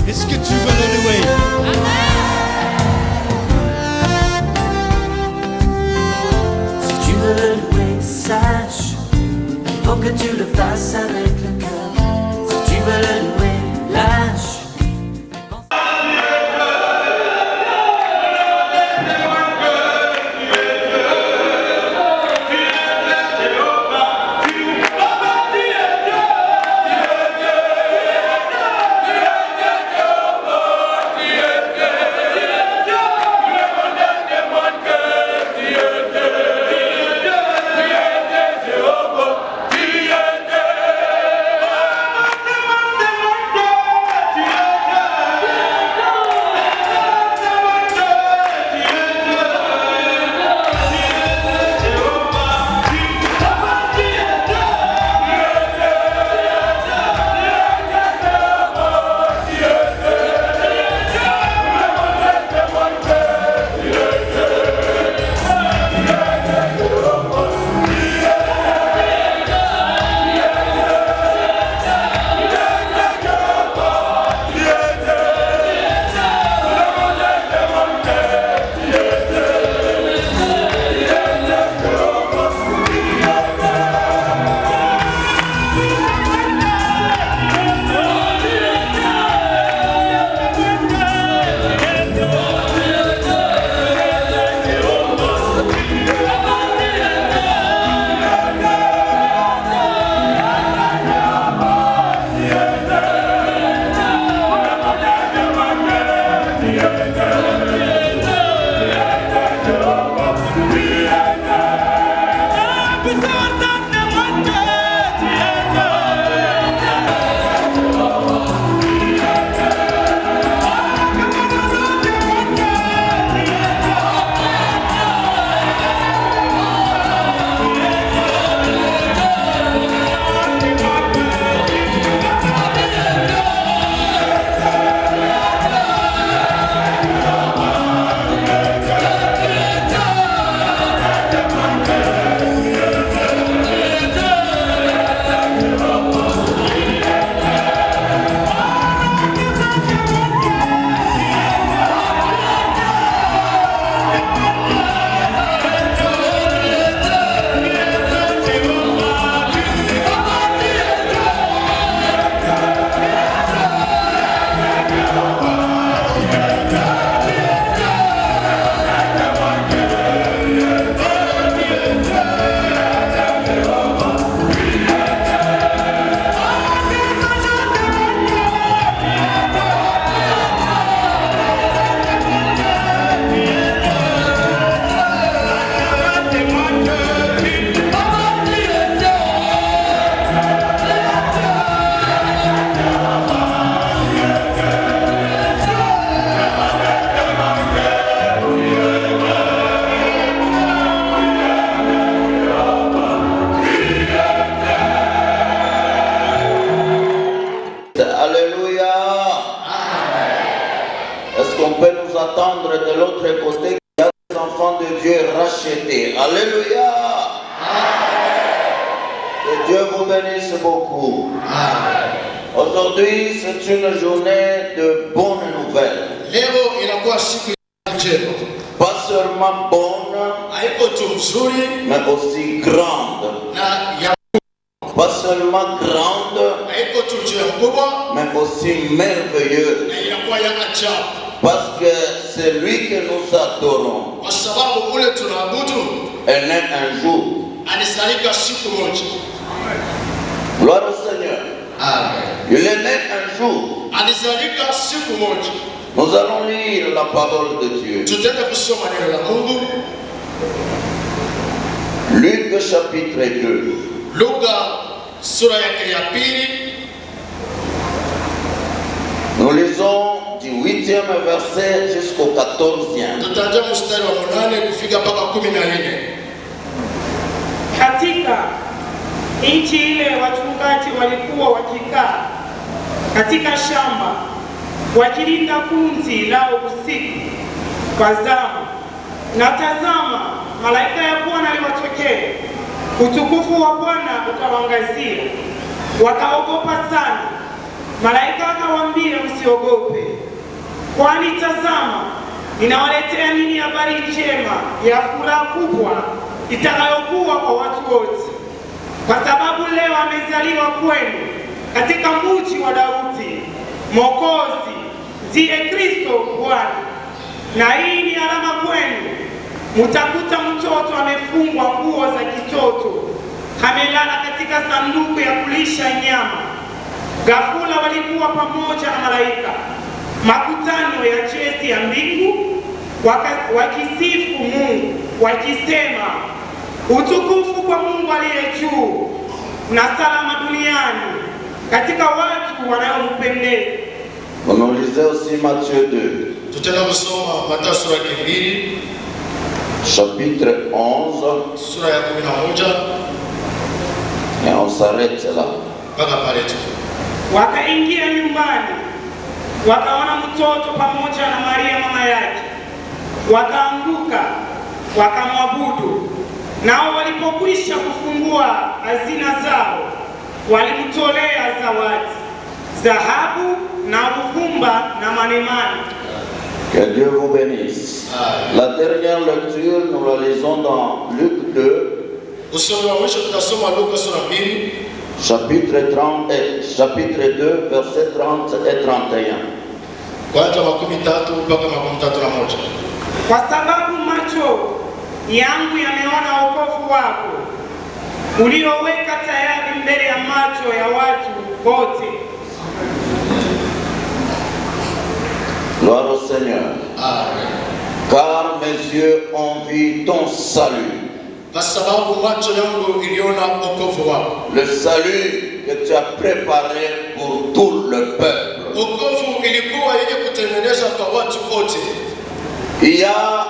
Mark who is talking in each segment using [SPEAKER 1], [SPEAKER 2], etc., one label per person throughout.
[SPEAKER 1] Est-ce que tu veux le louer?
[SPEAKER 2] Si tu veux le louer, sache qu'il faut que tu le fasses avec le cœur. Si tu veux le louer, lâche.
[SPEAKER 3] De l'autre côté, il y a des enfants de Dieu rachetés. Alléluia. Que Dieu vous bénisse beaucoup. Aujourd'hui, c'est une journée de bonnes nouvelles. Pas seulement bonne, mais aussi grande. Pas seulement grande, mais aussi merveilleuse. Parce que c'est lui que nous adorons. Elle naît un jour. Gloire au Seigneur.
[SPEAKER 4] Amen.
[SPEAKER 3] Il est né un jour. Nous allons lire la parole de Dieu. Luc chapitre 2. Nous lisons du 8e verset jusqu'au 14e.
[SPEAKER 5] Katika nchi ile wachungaji walikuwa wakikaa katika shamba wakilinda kunzi lao usiku kwa zamu, na tazama, malaika ya Bwana aliwatokea, Utukufu wa Bwana ukawaangazia, wakaogopa sana. Malaika akawaambia, msiogope, kwani tazama, ninawaletea ninyi habari njema ya furaha kubwa itakayokuwa kwa watu wote, kwa sababu leo amezaliwa kwenu katika mji wa Daudi Mwokozi, ndiye Kristo Bwana. Na hii ni alama kwenu, mtakuta mtoto amefungwa nguo za kitoto, amelala katika sanduku ya kulisha nyama. Ghafula walikuwa pamoja na malaika makutano ya jeshi ya mbingu, wakisifu Mungu wakisema, utukufu kwa Mungu aliye juu, na salama duniani katika watu wanaompendeza.
[SPEAKER 3] On lisait aussi Matthieu 2.
[SPEAKER 1] Tutaenda kusoma Mathayo sura ya 2,
[SPEAKER 3] chapitre 11,
[SPEAKER 1] sura ya 11,
[SPEAKER 3] et on s'arrête là.
[SPEAKER 1] mpaka pale tu.
[SPEAKER 5] Wakaingia nyumbani, wakaona mtoto pamoja na Maria mama yake, wakaanguka wakamwabudu. Nao walipokwisha kufungua hazina zao, walimtolea zawadi, dhahabu na uvumba na manemane.
[SPEAKER 3] Que Dieu vous bénisse. La dernière lecture, nous la lisons dans Luc 2,
[SPEAKER 1] Usomi wa mwisho tutasoma Luka sura 2,
[SPEAKER 3] chapitre 2, versets 30 et 31.
[SPEAKER 1] kuanzia 13 mpaka 31.
[SPEAKER 5] Kwa sababu macho yangu yameona wokovu wako ulioweka tayari mbele ya macho ya watu wote.
[SPEAKER 3] Gloire au Seigneur.
[SPEAKER 1] Amen.
[SPEAKER 3] Car mes yeux ont vu ton salut.
[SPEAKER 1] Kwa sababu macho yangu iliona wokovu wako.
[SPEAKER 3] Le salut que tu as préparé pour tout le peuple.
[SPEAKER 1] Wokovu ilikuwa yenye kutengenezwa kwa watu wote.
[SPEAKER 3] Il y a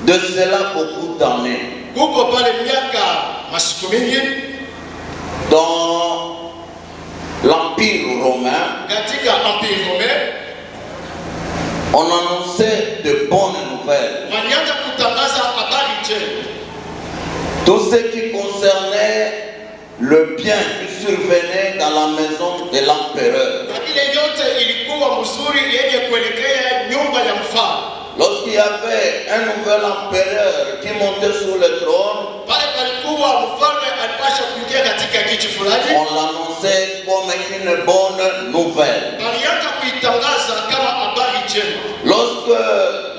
[SPEAKER 3] de cela beaucoup d'années,
[SPEAKER 1] Kuko pale miaka masiku mingi
[SPEAKER 3] dans l'Empire romain,
[SPEAKER 1] katika Empire Romain
[SPEAKER 3] on annonçait de bonnes nouvelles.
[SPEAKER 1] walianza kutangaza habari njema.
[SPEAKER 3] Tout ce qui concernait le bien qui survenait dans la maison de l'empereur.
[SPEAKER 1] Ile yote ilikuwa mzuri yenye kuelekea nyumba ya mfalme.
[SPEAKER 3] Lorsqu'il y avait un nouvel empereur qui montait sur le trône,
[SPEAKER 1] Pale palikuwa mfalme alipasha kuingia katika kiti fulani,
[SPEAKER 3] on l'annonçait comme une bonne nouvelle.
[SPEAKER 1] walianza kuitangaza kama habari njema.
[SPEAKER 3] Lorsque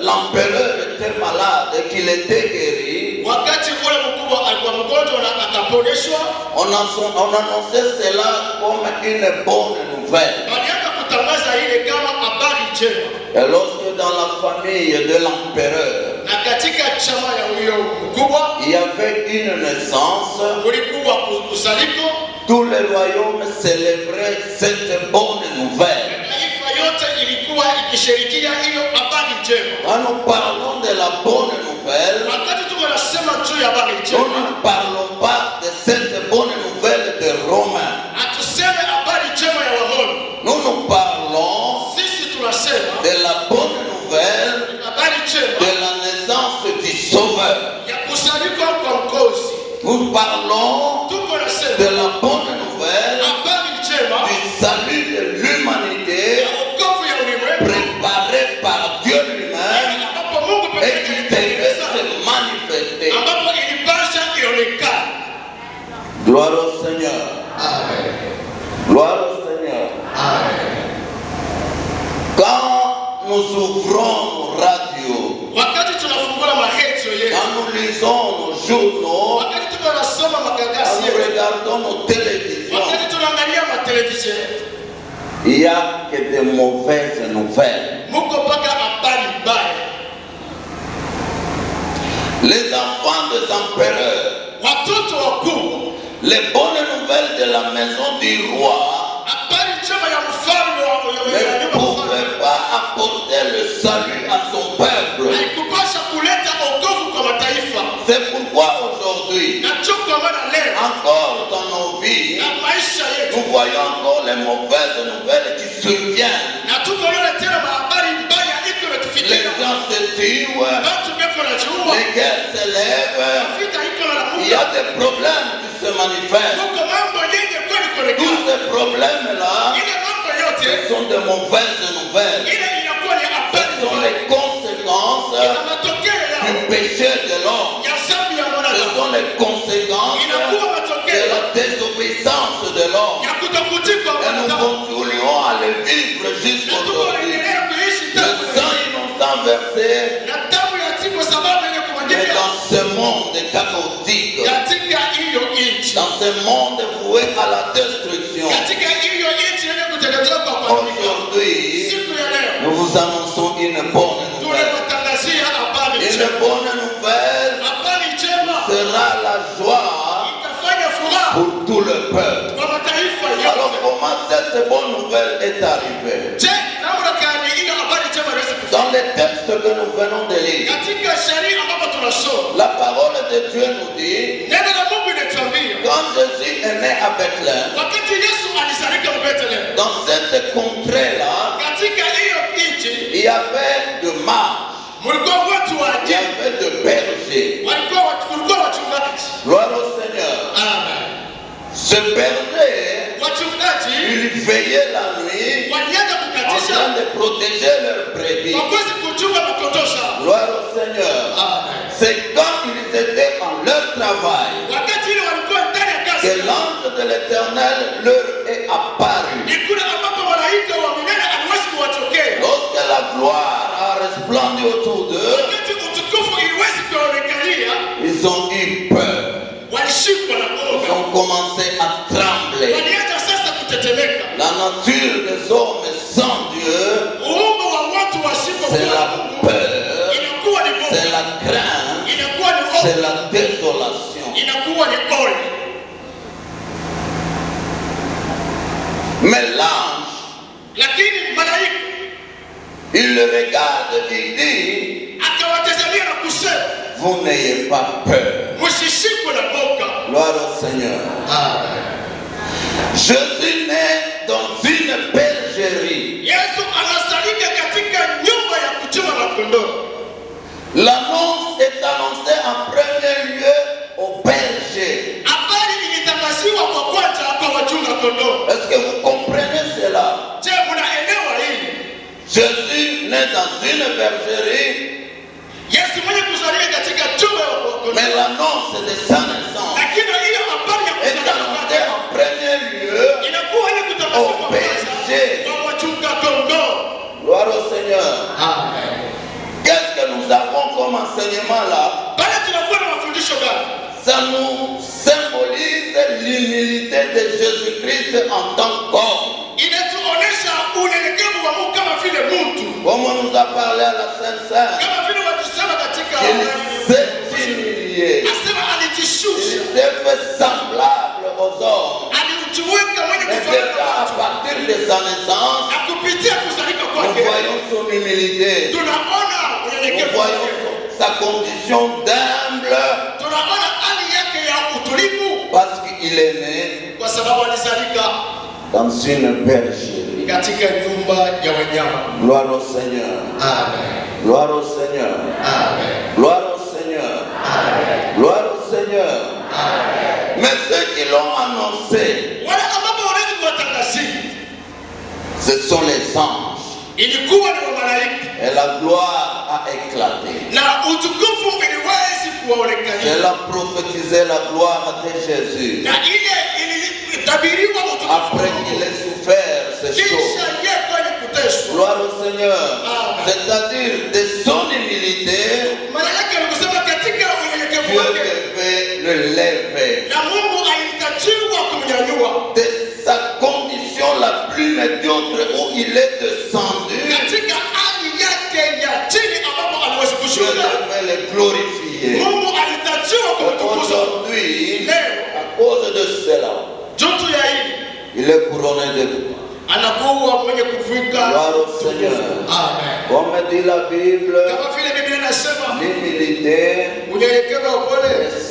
[SPEAKER 3] l'empereur était malade et qu'il était guéri,
[SPEAKER 1] Wakati ule mkubwa alikuwa mgonjwa na akaponeshwa,
[SPEAKER 3] on annonçait cela comme une bonne nouvelle.
[SPEAKER 1] walianza kutangaza ile kama habari njema.
[SPEAKER 3] Et lorsque dans la famille de l'empereur,
[SPEAKER 1] Na katika chama ya huyo mkubwa
[SPEAKER 3] il y avait une naissance,
[SPEAKER 1] kulikuwa kuzaliko,
[SPEAKER 3] tout le royaume célébrait cette bonne nouvelle.
[SPEAKER 1] taifa yote ilikuwa ikishirikia hiyo habari njema.
[SPEAKER 3] Quand nous parlons de la bonne nouvelle,
[SPEAKER 1] Wakati tuko nasema juu ya habari
[SPEAKER 3] nous
[SPEAKER 1] njema,
[SPEAKER 3] ne parlons pas de cette bonne nouvelle des Romains.
[SPEAKER 1] hatuseme habari njema ya Waroma.
[SPEAKER 3] Nous parlons
[SPEAKER 1] Sisi tunasema
[SPEAKER 3] de la bonne nouvelle
[SPEAKER 1] habari njema
[SPEAKER 3] de la naissance du Sauveur.
[SPEAKER 1] ya kusaliko kwa mkozi.
[SPEAKER 3] Nous parlons
[SPEAKER 1] Tuko
[SPEAKER 3] de
[SPEAKER 1] nasema
[SPEAKER 3] la bonne nouvelle
[SPEAKER 1] habari njema
[SPEAKER 3] du salut de l'humanité
[SPEAKER 1] ya wokovu ya ulimwengu,
[SPEAKER 3] préparé par Dieu lui-même
[SPEAKER 1] ambapo Mungu
[SPEAKER 3] et
[SPEAKER 1] pekee
[SPEAKER 3] qui devait
[SPEAKER 1] alitengeneza,
[SPEAKER 3] se manifester.
[SPEAKER 1] ambapo ilipasha ionekane.
[SPEAKER 3] Gloire au Seigneur.
[SPEAKER 1] Amen.
[SPEAKER 3] Gloire au Seigneur.
[SPEAKER 1] Amen.
[SPEAKER 3] Quand nous ouvrons nos radios,
[SPEAKER 1] Wakati tunafungua maredio yetu,
[SPEAKER 3] quand nous lisons nos journaux,
[SPEAKER 1] wakati tuko nasoma
[SPEAKER 3] quand
[SPEAKER 1] magazeti
[SPEAKER 3] nous
[SPEAKER 1] yetu,
[SPEAKER 3] regardons nos télévisions,
[SPEAKER 1] wakati tunaangalia matelevisheni,
[SPEAKER 3] il n'y a que de mauvaises nouvelles.
[SPEAKER 1] muko mpaka habari mbaya.
[SPEAKER 3] Les enfants des empereurs,
[SPEAKER 1] Watoto wakubwa,
[SPEAKER 3] les bonnes nouvelles de la maison du roi
[SPEAKER 1] habari njema ya mfalme wa
[SPEAKER 3] ne
[SPEAKER 1] nyumba mfalme
[SPEAKER 3] pouvaient pas apporter le salut à son peuple.
[SPEAKER 1] haikupasha kuleta wokovu kwa mataifa.
[SPEAKER 3] C'est pourquoi aujourd'hui,
[SPEAKER 1] Na ndio kwa maana leo
[SPEAKER 3] encore dans nos vies,
[SPEAKER 1] na maisha yetu
[SPEAKER 3] nous voyons encore les mauvaises nouvelles qui surviennent.
[SPEAKER 1] na tuko leo tena habari mbaya iko
[SPEAKER 3] Les
[SPEAKER 1] natufikia.
[SPEAKER 3] gens se tuent,
[SPEAKER 1] Watu beko na jiua,
[SPEAKER 3] les guerres s'élèvent,
[SPEAKER 1] vita iko na
[SPEAKER 3] il y Il y a des problèmes qui se manifestent. Tous ces problèmes-là, ce sont de mauvaises nouvelles. Ce sont les conséquences du péché de l'homme. Ce sont les conséquences de la désobéissance de l'homme. Et nous continuons à les vivre jusqu'aujourd'hui. Le sang innocent versé, mais dans ce monde chaotique, dans ce monde voué à la destruction, aujourd'hui, nous vous annonçons une bonne nouvelle. Une bonne nouvelle sera la joie pour tout le peuple. Alors comment cette bonne nouvelle est arrivée? Dans les textes que nous venons de lire, la parole de Dieu nous dit, quand Jésus est né à Bethléem, dans cette contrée-là, il y avait de marches, il y avait de bergers. Gloire au Seigneur. Ce berger, il veillait la nuit en train de protéger leurs brebis. Gloire au Seigneur. C'est quand ils étaient en leur travail que l'ange de l'Éternel leur est apparu. Lorsque la gloire a resplendi autour d'eux, ils ont eu peur. Ils ont commencé à trembler. La nature des hommes sans Dieu, c'est la peur, c'est la crainte, c'est la désolation. Mais l'ange, il le regarde et il dit, vous n'ayez pas peur. Gloire au Seigneur. Jésus naît dans une bergerie. L'annonce est annoncée en premier lieu aux bergers. Est-ce que vous comprenez cela? Jésus naît dans une bergerie, mais l'annonce de sa naissance est annoncée en premier lieu aux bergers. Gloire au Seigneur. Qu'est-ce que nous avons comme enseignement là? Ça nous symbolise l'humilité de Jésus-Christ en tant qu'homme. Comme on nous a parlé à la Sainte Seine, il s'est humilié. Il s'est fait semblable aux hommes. Mais déjà à partir de sa naissance, nous voyons son humilité. Nous voyons sa condition d'humble. Parce qu'il est né dans une bergerie. Gloire au Seigneur. Gloire au Seigneur. Gloire au Seigneur. Gloire au Seigneur. Mais ceux qui l'ont annoncé, ce sont les anges. Et la gloire a éclaté. Elle a prophétisé la gloire de Jésus. Après qu'il ait souffert ces choses. Gloire au Seigneur. C'est-à-dire de son humilité, Dieu devait le lever. De sa condition la plus médiocre où il est descendu, Dieu devait le glorifier. Aujourd'hui, à cause de cela, il est couronné de gloire au Seigneur. Comme dit la Bible, l'humilité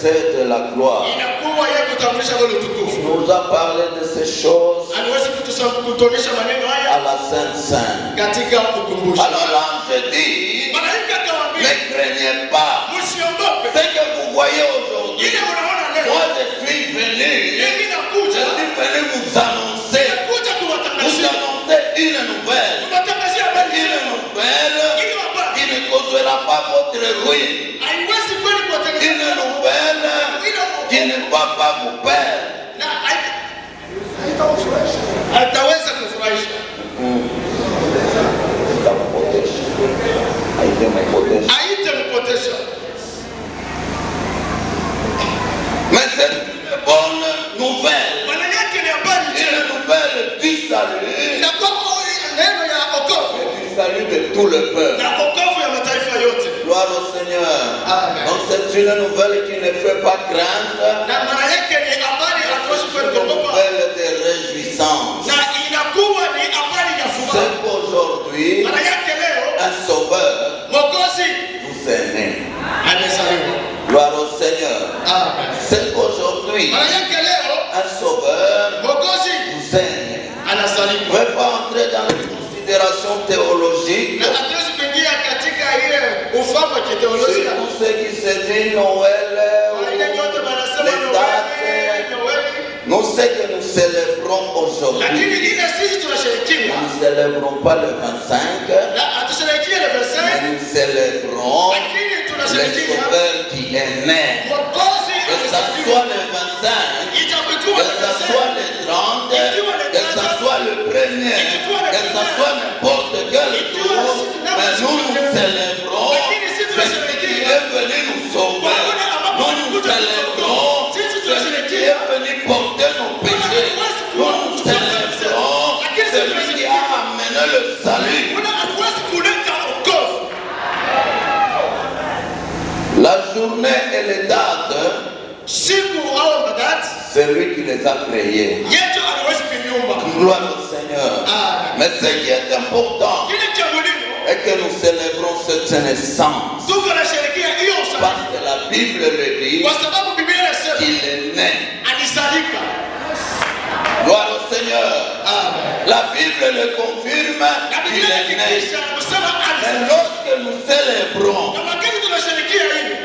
[SPEAKER 3] c'est de la gloire. Il nous a parlé de ces choses à la Sainte Seine. Alors l'ange dit, ne craignez pas. Ce que vous voyez aujourd'hui, ruine. Une nouvelle qui ne va pas vous perdre.
[SPEAKER 1] Ataweza kufurahisha. Haitampotesha.
[SPEAKER 3] Mais c'est une bonne nouvelle.
[SPEAKER 1] Maana yake ni habari njema.
[SPEAKER 3] Une nouvelle du salut.
[SPEAKER 1] Na kwa neno ya wokovu.
[SPEAKER 3] Du salut de tout le peuple.
[SPEAKER 1] Na wokovu ya mataifa yote.
[SPEAKER 3] Gloire au Seigneur.
[SPEAKER 1] Amen.
[SPEAKER 3] Donc c'est une nouvelle qui ne fait pas craindre.
[SPEAKER 1] Na maana yake ni habari hatuwezi kuogopa.
[SPEAKER 3] Nouvelle de réjouissance.
[SPEAKER 1] Na inakuwa ni habari ya furaha.
[SPEAKER 3] C'est qu'aujourd'hui,
[SPEAKER 1] Maana yake leo
[SPEAKER 3] un sauveur
[SPEAKER 1] Mwokozi
[SPEAKER 3] vous est né.
[SPEAKER 1] amezaliwa.
[SPEAKER 3] Gloire au Seigneur.
[SPEAKER 1] Amen.
[SPEAKER 3] C'est qu'aujourd'hui,
[SPEAKER 1] Maana yake leo
[SPEAKER 3] un sauveur
[SPEAKER 1] Mwokozi
[SPEAKER 3] vous est né.
[SPEAKER 1] anazaliwa.
[SPEAKER 3] Je ne vais pas entrer dans les considérations théologiques.
[SPEAKER 1] Na hatuwezi kuingia katika ile ufahamu wa kitheolojia.
[SPEAKER 3] C'est pour ceux qui se disent Noël,
[SPEAKER 1] Ile yote wanasema
[SPEAKER 3] les dates.
[SPEAKER 1] Noeli.
[SPEAKER 3] Nous ce que nous célébrons
[SPEAKER 1] Lakini
[SPEAKER 3] aujourd'hui,
[SPEAKER 1] ile sisi tunasherehekea.
[SPEAKER 3] nous ne célébrons pas le 25,
[SPEAKER 1] Na hatusherehekee le
[SPEAKER 3] mais
[SPEAKER 1] 25.
[SPEAKER 3] nous célébrons
[SPEAKER 1] Lakini
[SPEAKER 3] le
[SPEAKER 1] tunasherehekea
[SPEAKER 3] sauveur qui est né.
[SPEAKER 1] Mwokozi
[SPEAKER 3] Que ça
[SPEAKER 1] amezaliwa.
[SPEAKER 3] soit le 25,
[SPEAKER 1] Ijapokuwa
[SPEAKER 3] que
[SPEAKER 1] le
[SPEAKER 3] ça
[SPEAKER 1] 25.
[SPEAKER 3] soit le 30, que ça soit le premier, que ça soit n'importe quel jour, mais nous nous célébrons ce qui est venu nous sauver. Nous nous célébrons ce qui est venu porter nos péchés. Nous nous célébrons celui qui a amené le salut.
[SPEAKER 1] Kuna hatuwezi kuleta wokovu.
[SPEAKER 3] La journée et les dates,
[SPEAKER 1] Siku au madati
[SPEAKER 3] c'est lui qui les a créés.
[SPEAKER 1] yetu anaweza kuiumba.
[SPEAKER 3] Gloire au Seigneur.
[SPEAKER 1] Amen.
[SPEAKER 3] Mais ce qui est important
[SPEAKER 1] Kile cha muhimu
[SPEAKER 3] est que nous célébrons cette naissance.
[SPEAKER 1] tuko nasherehekea hiyo usali.
[SPEAKER 3] Parce que la Bible le dit
[SPEAKER 1] Kwa sababu Biblia inasema
[SPEAKER 3] qu'il est né.
[SPEAKER 1] alizalika.
[SPEAKER 3] Gloire au Seigneur.
[SPEAKER 1] Amen.
[SPEAKER 3] La Bible le confirme
[SPEAKER 1] Na
[SPEAKER 3] qu'il
[SPEAKER 1] Biblia
[SPEAKER 3] est né.
[SPEAKER 1] inahakikisha kusema
[SPEAKER 3] Mais
[SPEAKER 1] alizalika.
[SPEAKER 3] lorsque nous célébrons,
[SPEAKER 1] Na wakati tunasherehekea hivi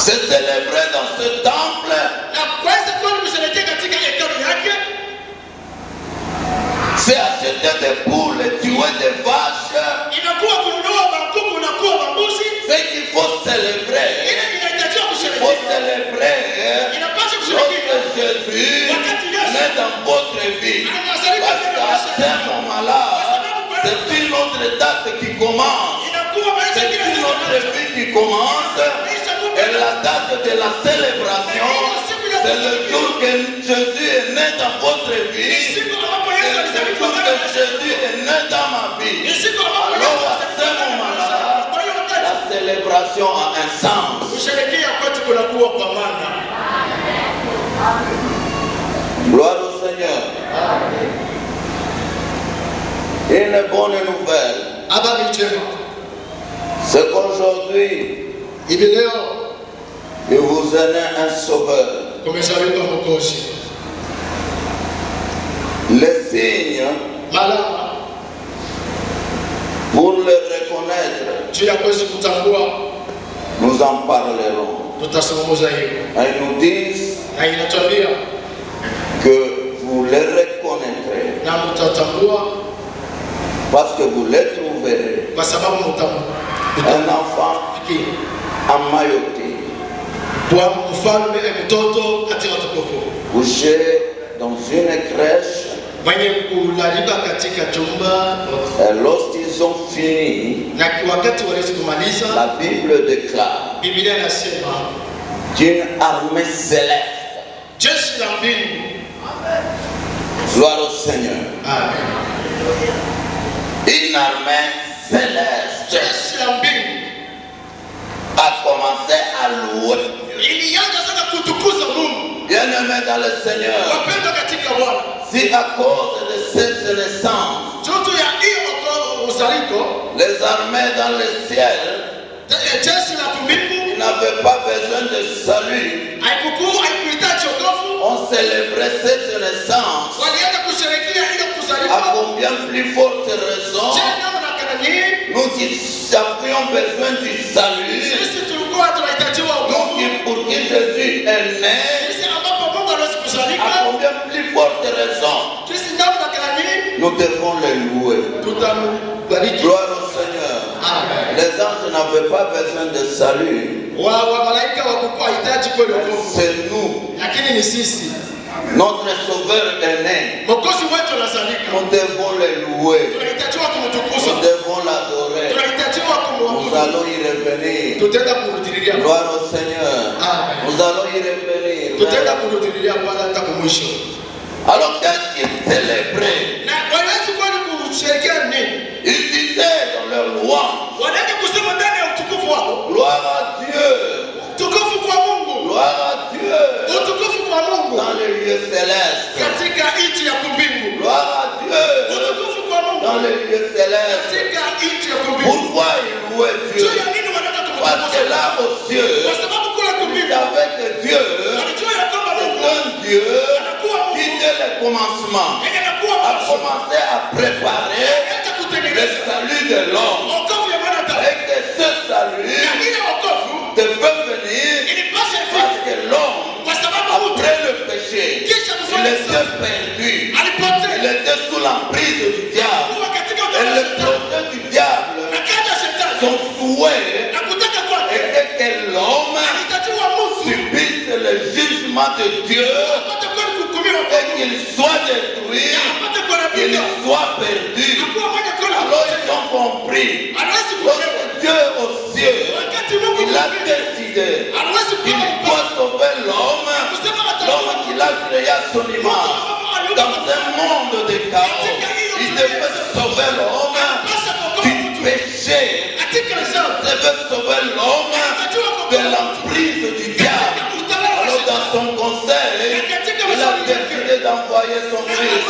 [SPEAKER 3] c'est célébré dans ce temple,
[SPEAKER 1] na kwanza kwa kusherehekea katika hekalu yake,
[SPEAKER 3] c'est acheter des poules, tuer des vaches.
[SPEAKER 1] inakuwa kununua makuku na kuwa mambuzi.
[SPEAKER 3] Ce qu'il faut célébrer,
[SPEAKER 1] Ile inahitajiwa
[SPEAKER 3] il faut
[SPEAKER 1] kusherehekea.
[SPEAKER 3] célébrer
[SPEAKER 1] Inapaswa
[SPEAKER 3] lorsque
[SPEAKER 1] kusherehekea
[SPEAKER 3] Jésus naît dans votre vie.
[SPEAKER 1] anazalika
[SPEAKER 3] Parce
[SPEAKER 1] katika
[SPEAKER 3] qu'à
[SPEAKER 1] maisha
[SPEAKER 3] ce
[SPEAKER 1] yako.
[SPEAKER 3] moment-là, c'est une autre date qui commence.
[SPEAKER 1] Inakuwa maisha
[SPEAKER 3] C'est
[SPEAKER 1] kila
[SPEAKER 3] une autre
[SPEAKER 1] siku.
[SPEAKER 3] vie qui commence. Et la date de la célébration, c'est le jour que Jésus est né dans votre vie.
[SPEAKER 1] Siku ambapo
[SPEAKER 3] C'est
[SPEAKER 1] Yesu
[SPEAKER 3] le
[SPEAKER 1] alizaliwa
[SPEAKER 3] jour
[SPEAKER 1] ndani
[SPEAKER 3] que
[SPEAKER 1] ya maisha
[SPEAKER 3] Jésus est né dans ma vie.
[SPEAKER 1] Ni siku ambapo Yesu
[SPEAKER 3] Alors à ce
[SPEAKER 1] alizaliwa ndani ya maisha
[SPEAKER 3] moment-là,
[SPEAKER 1] yako. Kwa hiyo wakati
[SPEAKER 3] la célébration a un sens.
[SPEAKER 1] kusherehekea kwetu kunakuwa kwa maana.
[SPEAKER 3] Gloire au Seigneur. Une bonne nouvelle,
[SPEAKER 1] Habari njema.
[SPEAKER 3] c'est qu'aujourd'hui,
[SPEAKER 1] Hivi leo
[SPEAKER 3] il vous est né un sauveur.
[SPEAKER 1] kumezaliwa Mwokozi.
[SPEAKER 3] Les signes,
[SPEAKER 1] Malama
[SPEAKER 3] pour le reconnaître,
[SPEAKER 1] juu ya kuweza kutambua
[SPEAKER 3] nous en parlerons.
[SPEAKER 1] tutasungumuza hiyo.
[SPEAKER 3] Ils nous disent
[SPEAKER 1] Na inatuambia
[SPEAKER 3] que vous les reconnaîtrez
[SPEAKER 1] na mtatambua
[SPEAKER 3] parce que vous les trouverez.
[SPEAKER 1] kwa sababu mtamfikia.
[SPEAKER 3] Un enfant emmailloté,
[SPEAKER 1] Kwa mfalme mtoto katika tukufu.
[SPEAKER 3] couché dans une crèche,
[SPEAKER 1] Mwenye kulalika katika chumba
[SPEAKER 3] et lorsqu'ils ont fini,
[SPEAKER 1] na wakati waliweza kumaliza,
[SPEAKER 3] la Bible déclare
[SPEAKER 1] Biblia inasema
[SPEAKER 3] qu'une armée céleste,
[SPEAKER 1] jeshi la mbingu.
[SPEAKER 3] gloire au Seigneur,
[SPEAKER 1] Amen.
[SPEAKER 3] une armée céleste
[SPEAKER 1] Jeshi la mbingu
[SPEAKER 3] a commencé à louer.
[SPEAKER 1] ilianza sasa kutukuza Mungu.
[SPEAKER 3] Bien-aimé dans le Seigneur,
[SPEAKER 1] Wapendwa katika Bwana,
[SPEAKER 3] si à cause de cette naissance,
[SPEAKER 1] joto ya hiyo uzaliko,
[SPEAKER 3] les armées dans le ciel
[SPEAKER 1] jeshi la mbingu
[SPEAKER 3] n'avaient pas besoin de salut,
[SPEAKER 1] haikuhitaji wokovu,
[SPEAKER 3] on célébrait cette naissance.
[SPEAKER 1] walianza kusherehekea ile
[SPEAKER 3] À
[SPEAKER 1] kuzaliwa.
[SPEAKER 3] combien plus forte raison,
[SPEAKER 1] Tena na kanani,
[SPEAKER 3] nous qui avions besoin du salut,
[SPEAKER 1] sisi tulikuwa tunahitajiwa
[SPEAKER 3] nous
[SPEAKER 1] wokovu.
[SPEAKER 3] qui pour qui Jésus est né,
[SPEAKER 1] Sisi ambapo Mungu aliweza
[SPEAKER 3] à
[SPEAKER 1] kuzalika,
[SPEAKER 3] combien plus forte raison,
[SPEAKER 1] sisi ndani na kanani
[SPEAKER 3] nous devons le louer.
[SPEAKER 1] tutambariki.
[SPEAKER 3] Gloire au Seigneur.
[SPEAKER 1] Amen.
[SPEAKER 3] Les Les anges n'avaient pas besoin de salut. C'est nous. Notre Sauveur est né. Nous devons le louer. Nous devons l'adorer. Nous allons y revenir. Gloire au Seigneur. Nous allons y revenir. Alors qu'est-ce qu'ils célébraient? Ils disaient dans leur louange, gloire à Dieu. Gloire à Dieu. Dans les lieux célestes. Gloire à Dieu. Dans les lieux célestes. Pourquoi ils louaient Dieu? Parce que là aux cieux, ils savaient que Dieu est un Dieu qui dès le commencement a commencé à préparer le salut de l'homme. Et que ce salut devait venir parce que l'homme, après le péché, il était perdu. Il était sous l'emprise du diable. Et le projet du diable, son souhait était que l'homme subisse le jugement de Dieu et qu'il soit détruit, qu'il soit perdu. Alors ils ont compris. Lorsque Dieu au ciel, il a décidé qu'il doit sauver l'homme qu'il a créé à son image. Dans un monde de chaos, il devait sauver l'homme du péché. Il devait sauver l'homme de l'emprise du diable. Alors dans son conseil, il a décidé d'envoyer son fils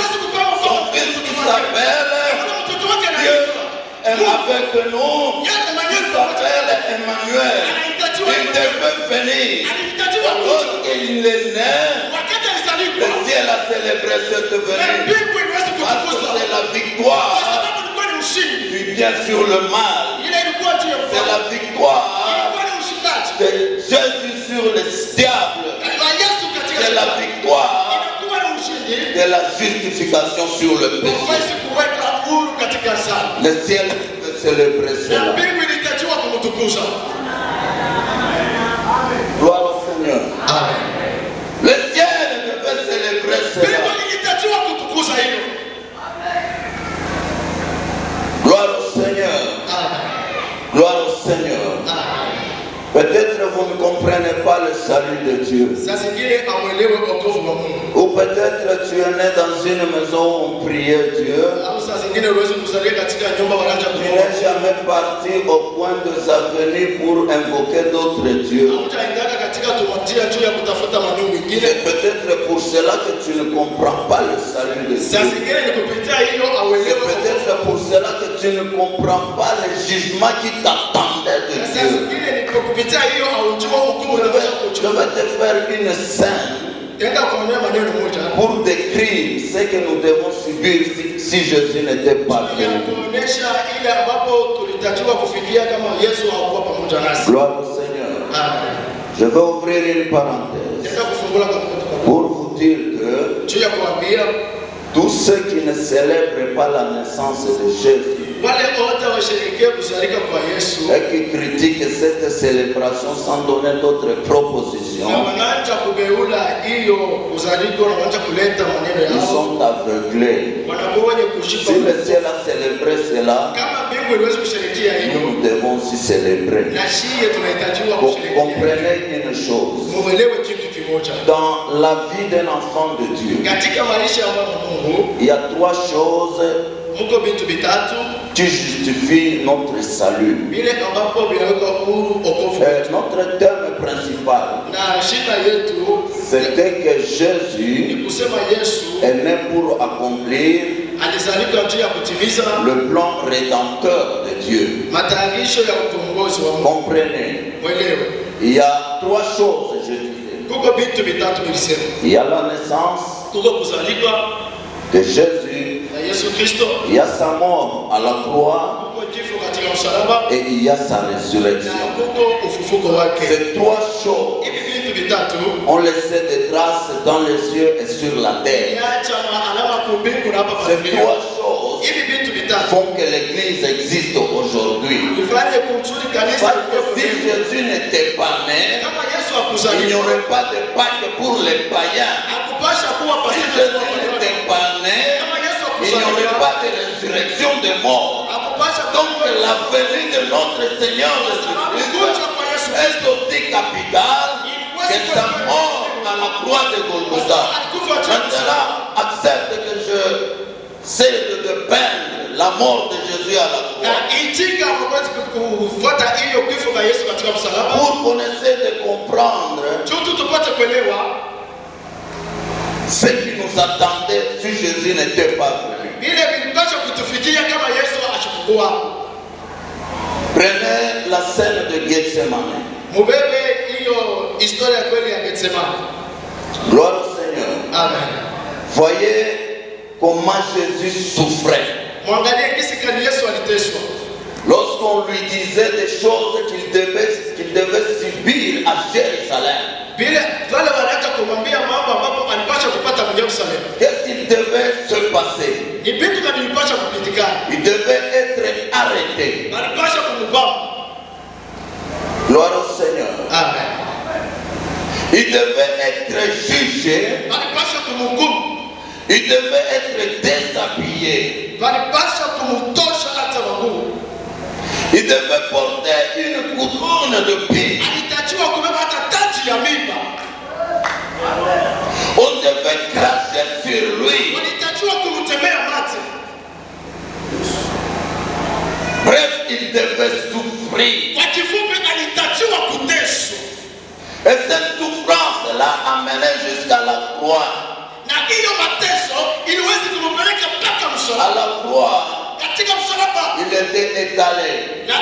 [SPEAKER 3] qui s'appelle Dieu est avec nous, qui s'appelle Emmanuel. Il devait venir. Lorsqu'il est né, le ciel a célébré cette venue. Parce que c'est la victoire du bien sur le mal. C'est la victoire de Jésus sur le diable. C'est la victoire de la justification sur le péché. Le ciel peut célébrer cela. Gloire au Seigneur. Le ciel devait célébrer cela. Gloire au Seigneur. Gloire au Seigneur. Peut-être vous ne comprenez pas le salut de Dieu. Ou peut-être tu es né dans une maison où on priait Dieu. Tu n'es jamais parti au point de sa venue pour invoquer d'autres dieux. C'est peut-être pour cela que tu ne comprends pas le salut de Dieu. C'est peut-être pour cela que tu ne comprends pas le jugement qui t'attendait de Dieu. Je vais te faire une scène pour décrire ce que nous devons subir si Jésus n'était pas venu. Gloire au Seigneur. Je vais ouvrir une parenthèse pour vous dire que tous ceux qui ne célèbrent pas la naissance de Jésus et qui critiquent cette célébration sans donner d'autres propositions, ils sont aveuglés. Si le ciel a célébré cela, nous devons aussi célébrer. Vous comprenez une chose. Dans la vie d'un enfant de Dieu, il y a trois choses qui justifient notre salut. Notre thème principal, c'était que Jésus est né pour accomplir le plan rédempteur de Dieu. Comprenez? Il y a trois choses, je disais. Il y a la naissance de Jésus, il y a sa mort à la croix et il y a sa résurrection. Ces trois choses ont laissé des traces dans les cieux et sur la terre. Ces trois choses font que l'Église existe aujourd'hui. Parce que si Jésus n'était pas né, il n'y aurait pas de Pâques pour les païens. Si Jésus n'était pas né, il n'y aurait pas de résurrection des morts. Donc la venue de notre Seigneur Jésus-Christ est aussi capitale que sa mort à la croix de Golgotha. Maintenant, accepte que je cesse de peindre la mort de Jésus à la croix. Pour qu'on essaie de comprendre ce qui nous attendait si Jésus n'était pas venu. Prenez la scène de Gethsemane. Gloire au Seigneur.
[SPEAKER 1] Amen.
[SPEAKER 3] Voyez comment Jésus souffrait. Lorsqu'on lui disait des choses qu'il devait subir à Jérusalem. Qu'est-ce qu'il devait se passer? Il devait être arrêté. Gloire au Seigneur.
[SPEAKER 1] Amen.
[SPEAKER 3] Il devait être jugé. Il devait être déshabillé. Il devait porter une couronne de pie. On devait cracher sur lui. Bref, il devait souffrir. Et cette souffrance-là amenait jusqu'à la croix. À la croix, il était étalé. Les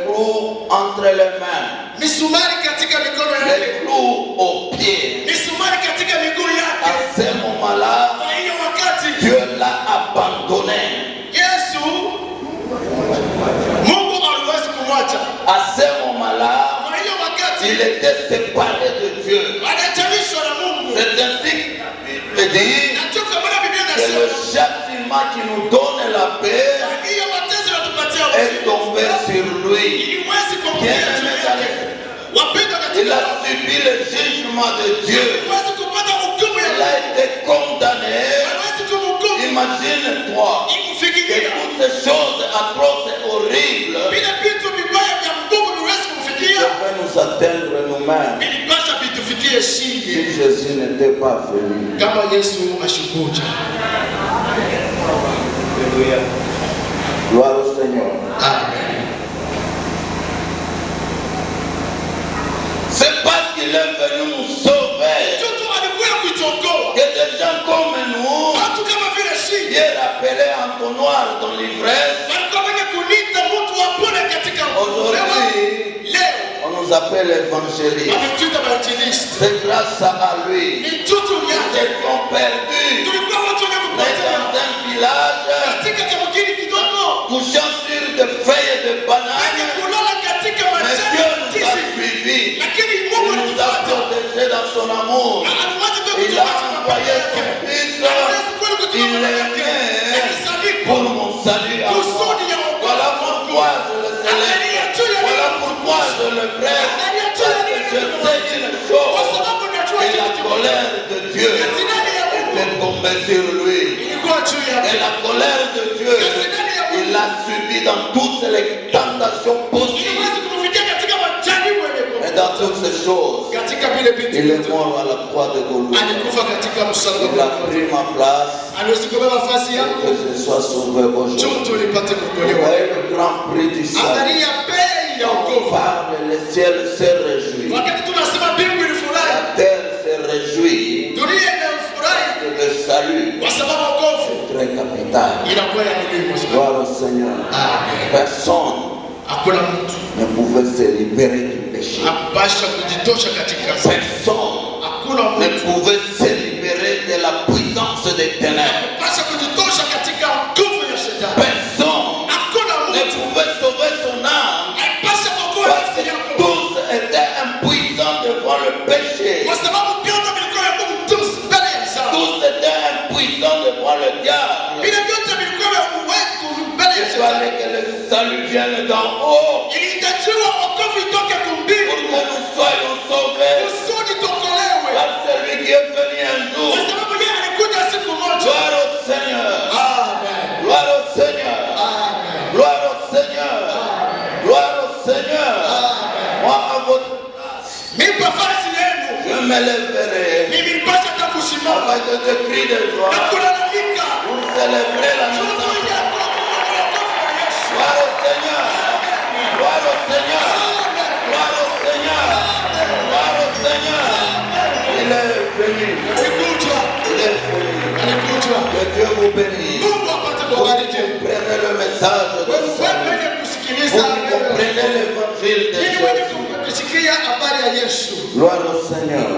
[SPEAKER 3] clous entre les mains. Les clous aux pieds. À ce moment-là, Dieu l'a abandonné. À ce moment-là, il était séparé de Dieu. C'est ainsi que la Bible dit que le châtiment qui nous donne la paix est tombé sur lui. Il a subi le jugement de Dieu. Il a été condamné. Imagine-toi que toutes ces choses atroces et horribles devaient nous atteindre nous-mêmes si Jésus n'était pas venu. Gloire au Seigneur.
[SPEAKER 1] Amen.
[SPEAKER 3] C'est parce qu'il est venu nous sauver que des gens comme nous, hier appelés entonnoir dans l'ivresse, aujourd'hui on nous appelle évangélistes. C'est grâce à lui. Nous étions perdus. Mais dans un village, couchant sur des feuilles de bananes, mais Dieu nous a suivis. Il nous a protégés dans son amour. Il a envoyé son fils. Il est né pour mon salut à moi. Voilà pourquoi je le célèbre. Voilà pourquoi je le prête. Parce que je sais une chose. Et la colère de Dieu est tombée sur lui. Et la colère de Dieu, il l'a subi dans toutes les tentations possibles. Et dans toutes ces choses, il est mort à la croix de Golgotha. Il a pris ma place. Que je sois sauvé aujourd'hui. Voyez le grand prix du salut. On parle, le ciel se réjouit. La terre se réjouit. Que le salut est très capital. Gloire au Seigneur. Personne ne pouvait se libérer du péché. Personne ne pouvait se libérer de la puissance des ténèbres. Personne ne pouvait sauver son âme. Parce que tous étaient impuissants devant le péché. Tous étaient impuissants devant le diable. Il fallait que le salut vienne d'en haut. me lèverai
[SPEAKER 1] mimi nipasha kusimama
[SPEAKER 3] avec des cris de joie
[SPEAKER 1] na kulalamika
[SPEAKER 3] pour célébrer la naissance. Gloire au Seigneur, gloire au Seigneur, gloire au Seigneur, gloire au Seigneur. Il est venu, il est venu. Que Dieu vous bénisse. Vous comprenez le message de salut. Vous comprenez l'évangile de Jésus. Gloire au Seigneur.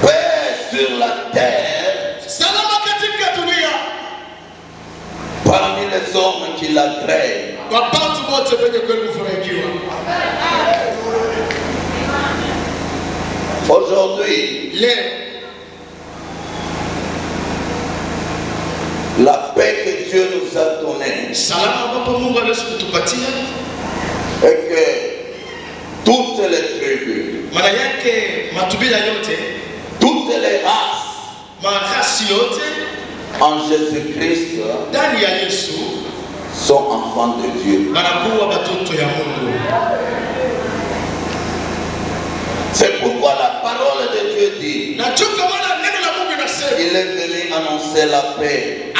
[SPEAKER 3] Paix sur la terre parmi les hommes qui l'agréent. Aujourd'hui, la paix que Dieu nous a donnée et que toutes les tribus, toutes les races en Jésus-Christ sont enfants de Dieu. C'est pourquoi la parole de Dieu dit, il est venu annoncer la paix à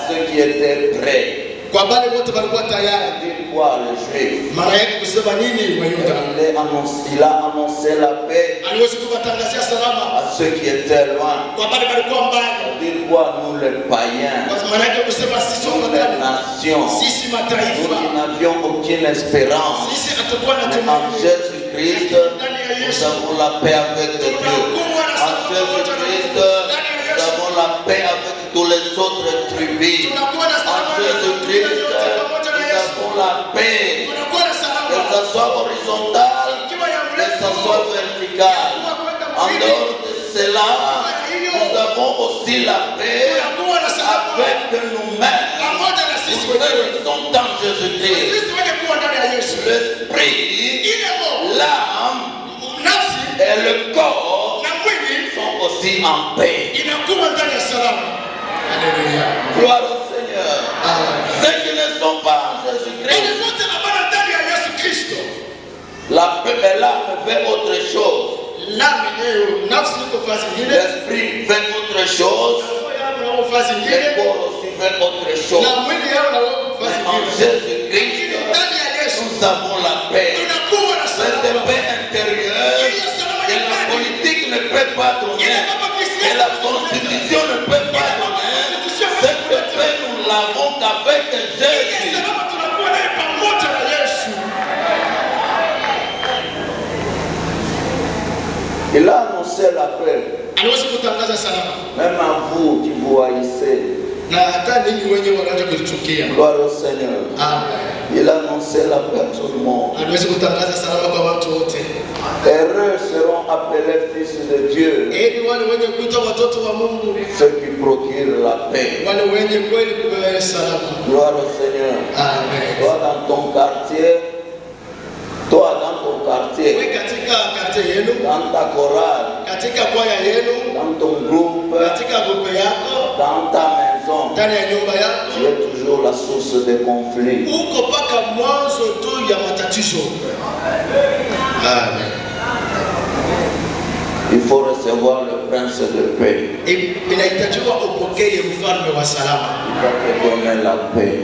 [SPEAKER 3] ceux qui étaient prêts. Dire quoi, les Juifs? Il a annoncé la paix à ceux qui étaient loin. Dire quoi, nous les païens, nous les nations, nous n'avions aucune espérance. Mais en Jésus-Christ, nous avons la paix avec Dieu. En Jésus-Christ, nous avons la paix avec tous les autres tribus. En Jésus-Christ, nous avons la paix, que ce soit horizontal, que ce soit vertical. En dehors de cela, nous avons aussi la paix avec nous-mêmes. Nous sommes dans Jésus-Christ. L'esprit, l'âme et le corps sont aussi en paix. Gloire au Seigneur. Ceux qui ne sont pas en Jésus-Christ, la paix et l'âme fait autre chose. L'esprit fait autre chose. Le corps aussi fait autre chose. Mais en Jésus-Christ, nous avons la paix. Cette paix intérieure que la politique ne peut pas donner, que la constitution ne peut pas donner. Cette paix, nous l'avons qu'avec Jésus. Il a annoncé la paix. Même à vous qui vous haïssez. Gloire au Seigneur. Il a annoncé la paix à tout le monde. Heureux seront appelés fils de Dieu, ceux qui procurent la paix. Gloire au Seigneur. Toi dans ton quartier, dans ta chorale, dans ton groupe, dans ta maison, tu es toujours la source de conflit. Amen. Il faut recevoir le prince de paix. Il va te donner la paix.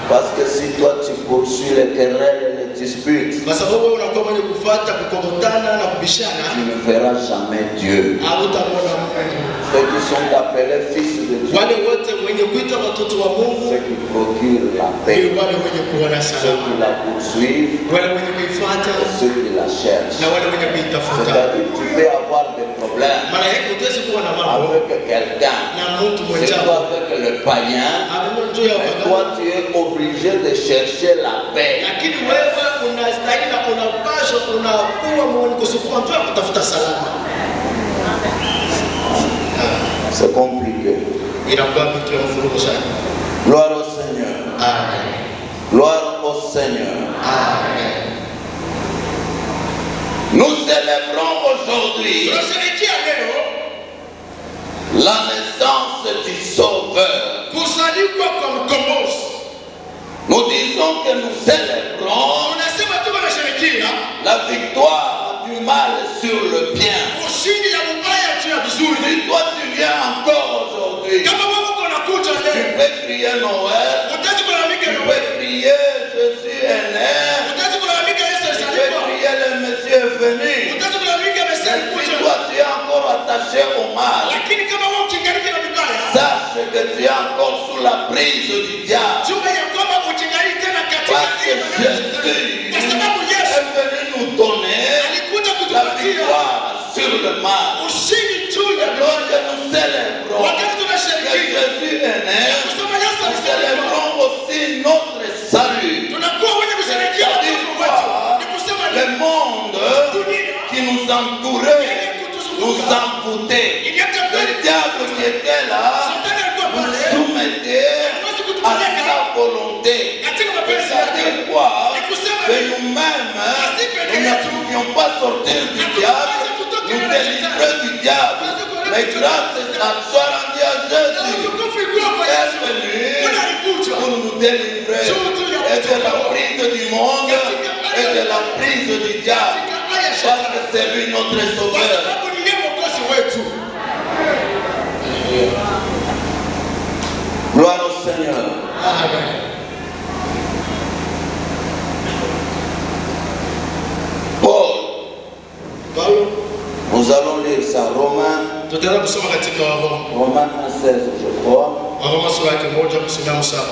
[SPEAKER 3] Parce que si toi tu poursuis les querelles et les disputes, tu ne verras jamais Dieu. Ceux qui sont appelés fils de Dieu, ceux qui procurent la paix, ceux qui la poursuivent, et ceux qui la cherchent. C'est-à-dire que tu peux avoir des problèmes avec quelqu'un, surtout avec le païen, mais toi tu es obligé de chercher la paix. C'est compliqué. Gloire au Seigneur. Amen. Gloire au Seigneur. Amen. Nous célébrons aujourd'hui la naissance du Sauveur. Nous disons que nous célébrons La victoire du mal sur le bien.
[SPEAKER 1] ushindi ya ubaya juu ya vizuri.
[SPEAKER 3] Si toi tu viens encore aujourd'hui,
[SPEAKER 1] Kama wewe uko nakuja
[SPEAKER 3] tu
[SPEAKER 1] leo,
[SPEAKER 3] peux crier Noël,
[SPEAKER 1] utazi kulalamika
[SPEAKER 3] tu
[SPEAKER 1] Noel,
[SPEAKER 3] peux crier Jésus est né,
[SPEAKER 1] utazi kulalamika Yesu
[SPEAKER 3] tu peux
[SPEAKER 1] alizaliwa,
[SPEAKER 3] crier le Messie est venu.
[SPEAKER 1] utazi kulalamika Yesu
[SPEAKER 3] Mais si
[SPEAKER 1] alikuja.
[SPEAKER 3] toi tu es encore attaché au mal,
[SPEAKER 1] Lakini kama wewe ukingalika na vibaya,
[SPEAKER 3] sache que tu es encore sous la prise du diable.
[SPEAKER 1] jua ya kwamba ukingalika tena katika
[SPEAKER 3] Parce que
[SPEAKER 1] hii maneno. Kwa sababu
[SPEAKER 3] Jésus
[SPEAKER 1] Yesu
[SPEAKER 3] est venu nous donner
[SPEAKER 1] alikuja
[SPEAKER 3] la
[SPEAKER 1] kutupatia
[SPEAKER 3] victoire sur le mal.
[SPEAKER 1] ushindi juu ya vibaya.
[SPEAKER 3] Lorsque nous célébrons
[SPEAKER 1] Wakati
[SPEAKER 3] que
[SPEAKER 1] tunasherehekea
[SPEAKER 3] Jésus est né,
[SPEAKER 1] kusema Yesu
[SPEAKER 3] nous
[SPEAKER 1] alizaliwa,
[SPEAKER 3] célébrons aussi notre salut.
[SPEAKER 1] tunakuwa wenye kusherehekea
[SPEAKER 3] C'est-à-dire
[SPEAKER 1] wokovu wetu. Ni
[SPEAKER 3] quoi?
[SPEAKER 1] kusema
[SPEAKER 3] Le monde qui nous entourait, nous envoûtait. Le diable qui était là nous soumettait à sa volonté. C'est-à-dire quoi? Que nous-mêmes, nous ne pouvions pas sortir du diable, nous délivrer du diable. Mais grâce à soi rendue à Jésus, il est venu pour nous délivrer et de la prise du monde et de la prise du diable. Parce que c'est lui notre
[SPEAKER 1] kwa
[SPEAKER 3] sauveur.
[SPEAKER 1] sababu ni yeye mwokozi wetu.
[SPEAKER 3] Gloire au Seigneur.
[SPEAKER 1] Amen.
[SPEAKER 3] Paul, nous allons lire ça, Romains,
[SPEAKER 1] Tutaenda kusoma katika Waroma.
[SPEAKER 3] Romains 16, je crois.
[SPEAKER 1] Waroma sura yake 1 kusomea mstari.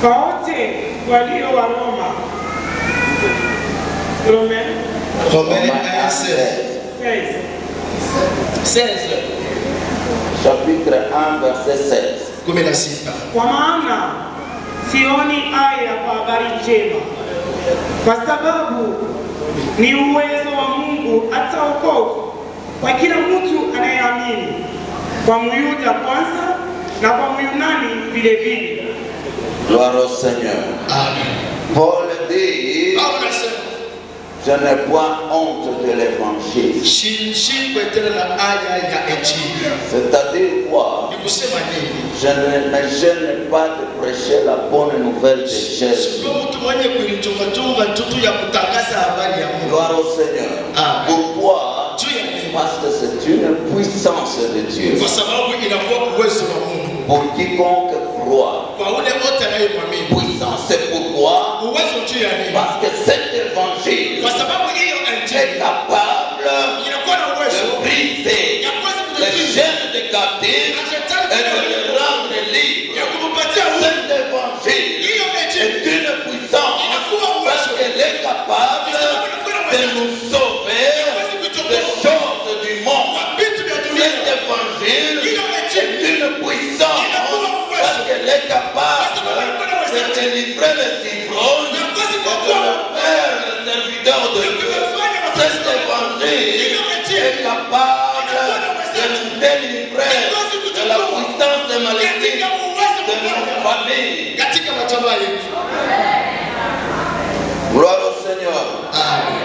[SPEAKER 5] Kwa wote walio wa Roma. Romains
[SPEAKER 1] Romains
[SPEAKER 3] Romains
[SPEAKER 1] 1,
[SPEAKER 5] 16.
[SPEAKER 3] chapitre 1, verset 16.
[SPEAKER 1] 16.
[SPEAKER 5] Kwa maana sioni haya kwa habari njema, kwa sababu ni uwezo wa Mungu hata wokovu kwa kila mtu anayeamini, kwa Myuda kwanza na kwa Myunani vile vile.
[SPEAKER 3] Gloire au Seigneur.
[SPEAKER 1] Amen.
[SPEAKER 3] Paul dit,
[SPEAKER 1] Paulo anasema
[SPEAKER 3] je n'ai point honte de l'évangile.
[SPEAKER 1] shindwe tena na aya ya injili.
[SPEAKER 3] C'est-à-dire quoi?
[SPEAKER 1] Ni kusema nini?
[SPEAKER 3] Je n'ai pas de prêcher la bonne nouvelle de Jésus.
[SPEAKER 1] Sio mtu mwenye kulichunga tutu ya kutangaza habari ya Mungu.
[SPEAKER 3] Gloire au Seigneur.
[SPEAKER 1] Amen.
[SPEAKER 3] Pourquoi?
[SPEAKER 1] Juu ya nini?
[SPEAKER 3] Parce que c'est une puissance de Dieu.
[SPEAKER 1] Kwa sababu inakuwa uwezo wa Mungu
[SPEAKER 3] Pour quiconque croit.
[SPEAKER 1] kwa ule wote anayemwamini.
[SPEAKER 3] Puissance, c'est pourquoi?
[SPEAKER 1] Uwezo juu ya nini?
[SPEAKER 3] Parce que cet évangile
[SPEAKER 1] Kwa sababu hiyo
[SPEAKER 3] est
[SPEAKER 1] injili
[SPEAKER 3] capable
[SPEAKER 1] inakuwa na uwezo
[SPEAKER 3] de briser
[SPEAKER 1] ya kuweza
[SPEAKER 3] les
[SPEAKER 1] kutuliza
[SPEAKER 3] chaînes de captifs et de les rendre
[SPEAKER 1] ya
[SPEAKER 3] libres.
[SPEAKER 1] kumpatia uhuru.
[SPEAKER 3] Cet évangile
[SPEAKER 1] Hiyo injili
[SPEAKER 3] est une puissance
[SPEAKER 1] inakuwa
[SPEAKER 3] parce
[SPEAKER 1] uwezo
[SPEAKER 3] qu'elle est capable de nous sauver des choses du monde.
[SPEAKER 1] wa vitu vya
[SPEAKER 3] Cet
[SPEAKER 1] dunia.
[SPEAKER 3] évangile est une puissance parce qu'elle est capable de délivrer les ivrognes et de faire le serviteur de Dieu. Cet évangile est capable de nous délivrer de la puissance maléfique de nos familles.
[SPEAKER 1] Katika majamii yetu.
[SPEAKER 3] Gloire au Seigneur.
[SPEAKER 1] Amen.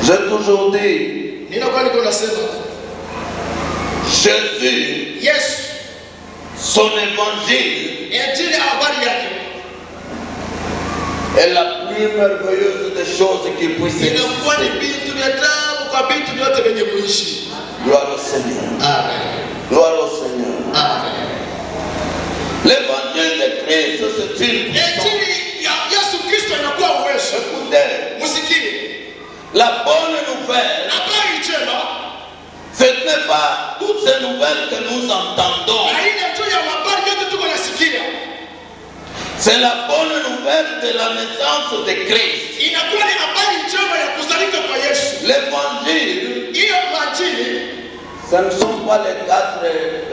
[SPEAKER 3] J'ai toujours dit,
[SPEAKER 1] Ninakuwa niko nasema
[SPEAKER 3] Jésus,
[SPEAKER 1] Yesu
[SPEAKER 3] son évangile
[SPEAKER 1] injili habari yake
[SPEAKER 3] est la plus merveilleuse des choses qui puissent
[SPEAKER 1] inakuwa ni
[SPEAKER 3] exister.
[SPEAKER 1] vitu vya ajabu kwa vitu vyote vyenye kuishi.
[SPEAKER 3] Gloire au Seigneur.
[SPEAKER 1] Amen.
[SPEAKER 3] Gloire au Seigneur.
[SPEAKER 1] Amen.
[SPEAKER 3] L'évangile de Christ, c'est une puissance.
[SPEAKER 1] Injili ya Yesu Kristo inakuwa uwezo.
[SPEAKER 3] Écoutez,
[SPEAKER 1] Msikie.
[SPEAKER 3] la bonne nouvelle,
[SPEAKER 1] Habari njema
[SPEAKER 3] ce n'est pas toutes ces nouvelles que nous entendons.
[SPEAKER 1] haina tu ya habari yote tuko nasikia.
[SPEAKER 3] C'est la bonne nouvelle de la naissance de Christ.
[SPEAKER 1] Inakuwa ni habari njema ya kuzalika kwa Yesu.
[SPEAKER 3] L'évangile,
[SPEAKER 1] Hiyo injili
[SPEAKER 3] ce ne sont pas les 4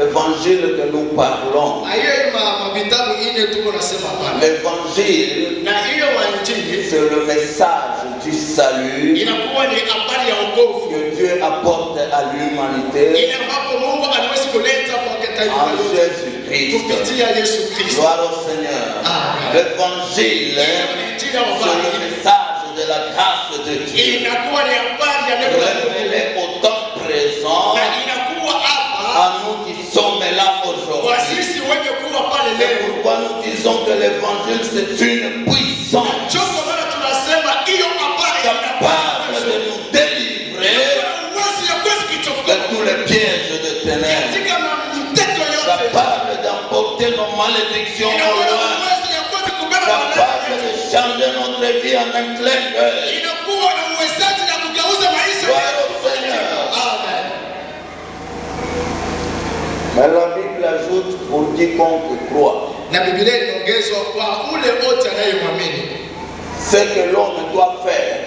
[SPEAKER 3] évangiles que nous parlons.
[SPEAKER 1] na hiyo mavitabu ine tuko nasema hapa.
[SPEAKER 3] L'évangile,
[SPEAKER 1] Na hiyo injili
[SPEAKER 3] c'est le message du salut
[SPEAKER 1] inakuwa ni habari ya wokovu.
[SPEAKER 3] que Dieu apporte à l'humanité
[SPEAKER 1] Ile ambapo Mungu aliweza kuleta kwa taifa
[SPEAKER 3] en
[SPEAKER 1] lote
[SPEAKER 3] Jésus-Christ.
[SPEAKER 1] kupitia Yesu Kristo.
[SPEAKER 3] Gloire au Seigneur.
[SPEAKER 1] Amen.
[SPEAKER 3] L'évangile,
[SPEAKER 1] Injili ya
[SPEAKER 3] c'est le
[SPEAKER 1] habari
[SPEAKER 3] message de la grâce de Dieu.
[SPEAKER 1] inakuwa ni habari ya neno la Mungu.
[SPEAKER 3] Révélé au temps présent
[SPEAKER 1] Na inakuwa hapa
[SPEAKER 3] à nous qui sommes là C'est pourquoi nous disons que l'évangile c'est une puissance capable de nous délivrer de tous les pièges de ténèbres, capable d'emporter nos malédictions au loin, capable de changer notre vie en un clin d'œil. Gloire au Seigneur. Mais la Bible ajoute pour quiconque croit. Ce que l'homme doit faire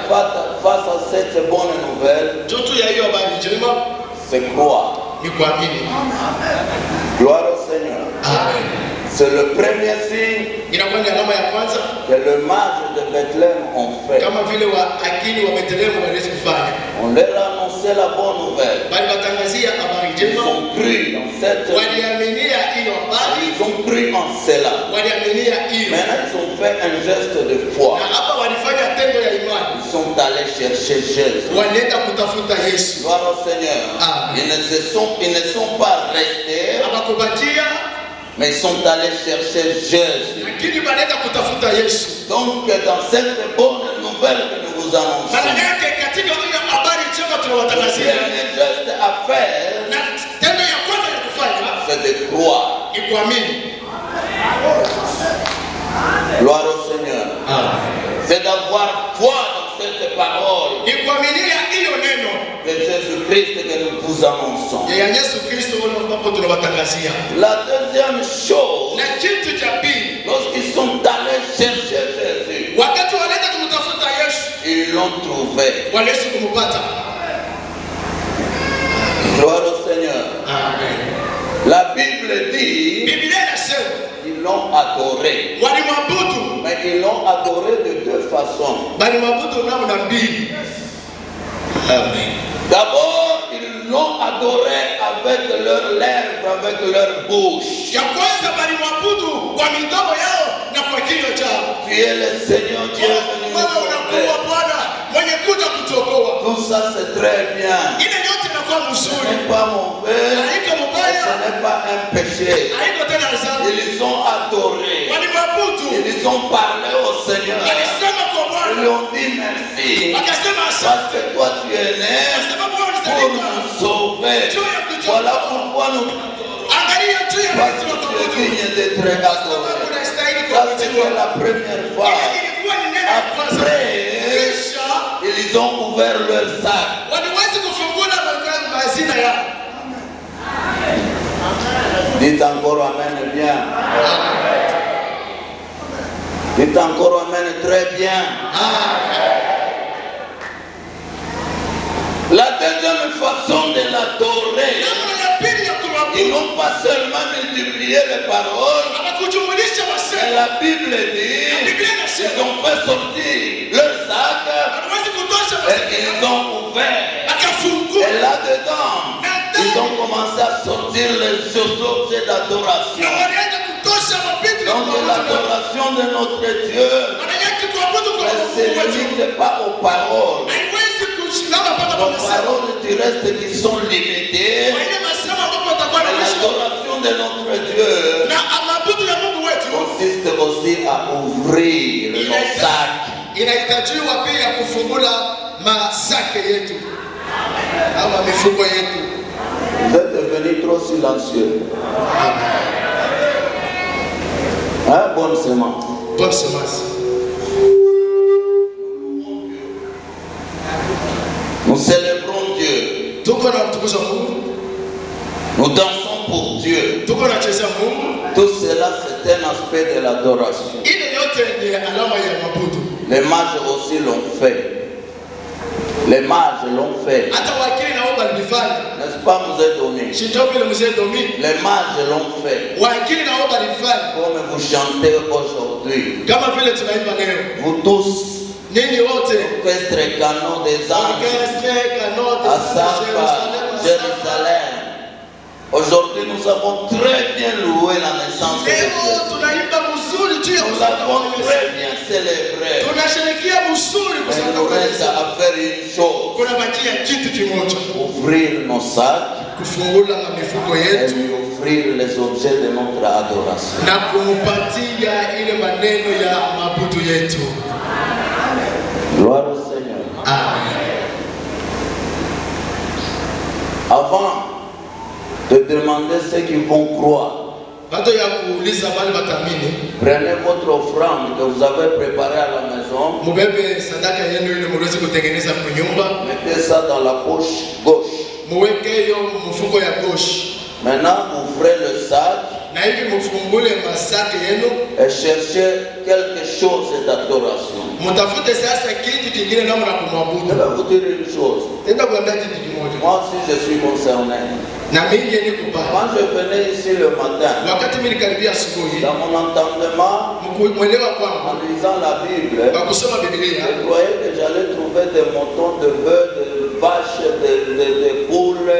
[SPEAKER 3] face à cette bonne nouvelle, c'est croire. Gloire au Seigneur.
[SPEAKER 1] Amen.
[SPEAKER 3] C'est le premier signe que le mage de Bethléem ont fait. On leur a annoncé la bonne nouvelle. Ils ont cru dans cette ils ont cru en cela. Maintenant ils ont fait un geste de foi. Ils sont allés chercher Jésus. Gloire au Seigneur. Ils ne sont pas restés, mais ils sont allés chercher Jésus. Donc dans cette bonne nouvelle que nous vous annonçons, le dernier geste à faire, c'est de croire. Gloire au Seigneur. C'est d'avoir foi dans cette parole de Jésus-Christ que nous vous annonçons. La deuxième chose, lorsqu'ils sont allés chercher Jésus, ils l'ont trouvé. Gloire au Seigneur.
[SPEAKER 1] Amen.
[SPEAKER 3] La Bible dit ils l'ont adoré. Mais ils l'ont adoré de deux façons.
[SPEAKER 1] Amen.
[SPEAKER 3] D'abord, ils l'ont adoré avec leurs lèvres, avec leur bouche. Tu es le Seigneur Dieu venu nous sauver. Tout ça c'est très bien. Ce n'est pas mauvais, ce n'est pas un péché. Ils ont adoré. Ils ont parlé au Seigneur. Ils lui ont dit merci. Parce que toi tu es né pour nous sauver. Voilà pourquoi nous. Parce que tu es digne d'être adoré. Ça c'était la première fois. Après, ils ont ouvert leur sac. Dites encore amen bien. Dites encore amen très bien. La deuxième façon de l'adorer, ils n'ont pas seulement multiplié les paroles, mais la Bible dit ils ont fait sortir leur sac et ils ont ouvert. Et là-dedans, ils ont commencé à sortir les objets d'adoration. Donc l'adoration de notre Dieu ne se limite pas aux paroles. Nos paroles terrestres qui sont limitées. L'adoration de notre Dieu consiste aussi à ouvrir nos sacs. Vous êtes devenus trop silencieux. Hein, bonne semence.
[SPEAKER 1] Bonne semence.
[SPEAKER 3] Nous célébrons Dieu. Nous dansons pour Dieu. Tout cela c'est un aspect de l'adoration. Les mages aussi l'ont fait. Les mages l'ont fait. N'est-ce pas, Mzee Domi? Les mages l'ont fait. Comme vous chantez aujourd'hui. Vous tous, orchestre canon des anges, à Saba, Jérusalem. Aujourd'hui, nous avons très bien loué la naissance de Jésus. Nous l'avons très bien célébré. Mais il nous reste à faire une chose. Ouvrir nos sacs
[SPEAKER 1] kufungula mifuko
[SPEAKER 3] et
[SPEAKER 1] yetu
[SPEAKER 3] lui offrir les objets de notre adoration.
[SPEAKER 1] na kumpatia ile maneno ya mabudu yetu.
[SPEAKER 3] Gloire au Seigneur.
[SPEAKER 1] Amen.
[SPEAKER 3] Avant de demander ceux qui vont croire,
[SPEAKER 1] Bato ya kuuliza bali batamini,
[SPEAKER 3] prenez votre offrande que vous avez préparée à la maison,
[SPEAKER 1] mubebe sadaka yenu ile muweze kutengeneza kwa nyumba,
[SPEAKER 3] mettez ça dans la poche gauche.
[SPEAKER 1] muweke hiyo mfuko ya gauche.
[SPEAKER 3] Maintenant, ouvrez le sac
[SPEAKER 1] Na hivi mfungule masaki yenu,
[SPEAKER 3] et cherchez quelque chose d'adoration.
[SPEAKER 1] mtafute sasa kitu kingine namna
[SPEAKER 3] Je
[SPEAKER 1] kumwabudu.
[SPEAKER 3] vais vous dire une chose.
[SPEAKER 1] Tenda kuambia kitu kimoja.
[SPEAKER 3] Moi aussi, je suis concerné.
[SPEAKER 1] Na mimi niko pale.
[SPEAKER 3] Quand je venais ici le matin,
[SPEAKER 1] Wakati mimi nikaribia asubuhi,
[SPEAKER 3] dans mon entendement,
[SPEAKER 1] mwelewa
[SPEAKER 3] en
[SPEAKER 1] kwangu
[SPEAKER 3] lisant la Bible,
[SPEAKER 1] kwa kusoma Biblia,
[SPEAKER 3] je croyais que j'allais trouver des moutons, de bœufs, de vaches, de poules